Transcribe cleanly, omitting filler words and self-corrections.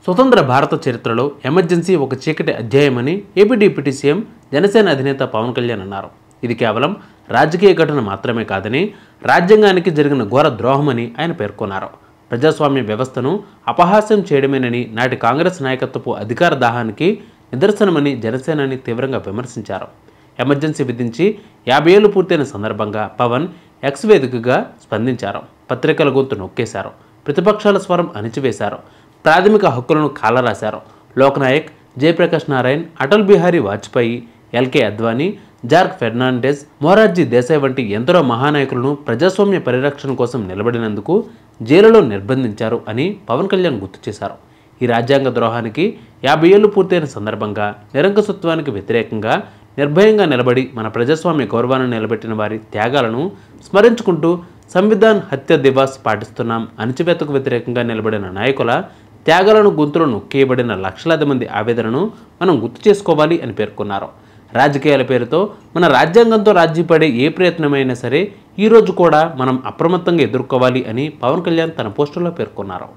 స్వతంత్ర భారత చరిత్రలో ఎమర్జెన్సీ ఒక చీకటి అధ్యాయమని ఏపీ డిప్యూటీ సీఎం జనసేన అధినేత పవన్ కళ్యాణ్ అన్నారు. ఇది కేవలం రాజకీయ ఘటన మాత్రమే కాదని రాజ్యాంగానికి జరిగిన ఘోర ద్రోహమని ఆయన పేర్కొన్నారు. ప్రజాస్వామ్య వ్యవస్థను అపహాస్యం చేయడమేనని నాటి కాంగ్రెస్ నాయకత్వపు అధికార దాహానికి నిదర్శనమని జనసేనని తీవ్రంగా విమర్శించారు. ఎమర్జెన్సీ విధించి 50 ఏళ్లు పూర్తయిన సందర్భంగా పవన్ ఎక్స్ వేదికగా స్పందించారు. పత్రికల గొంతు నొక్కేశారు. ప్రతిపక్షాల స్వరం అణిచివేశారు. ప్రాథమిక హక్కులను కాలరాశారు. లోక్నాయక్, జయప్రకాష్ నారాయణ్, అటల్ బిహారీ వాజ్పేయి, ఎల్కే అద్వానీ, జార్ఖ్ ఫెర్నాండెస్, మొరార్జీ దేశాయ్ వంటి ఎందరో మహానాయకులను ప్రజాస్వామ్య పరిరక్షణ కోసం నిలబడినందుకు జైలులో నిర్బంధించారు అని పవన్ కళ్యాణ్ గుర్తు చేశారు. ఈ రాజ్యాంగ ద్రోహానికి 50 ఏళ్లు పూర్తయిన సందర్భంగా నిరంకుశత్వానికి వ్యతిరేకంగా నిర్భయంగా నిలబడి మన ప్రజాస్వామ్య గౌరవాన్ని నిలబెట్టిన వారి త్యాగాలను స్మరించుకుంటూ సంవిధాన్ హత్య దివాస్ పాటిస్తున్నాం. అణచివేతకు వ్యతిరేకంగా నిలబడిన నాయకుల త్యాగాలను గొంతులో నొక్కేయబడిన లక్షలాది మంది ఆవేదనను మనం గుర్తు చేసుకోవాలి అని పేర్కొన్నారు. రాజకీయాల పేరుతో మన రాజ్యాంగంతో రాజీపడే ఏ ప్రయత్నమైనా సరే ఈరోజు కూడా మనం అప్రమత్తంగా ఎదుర్కోవాలి అని పవన్ కళ్యాణ్ తన పోస్టులో పేర్కొన్నారు.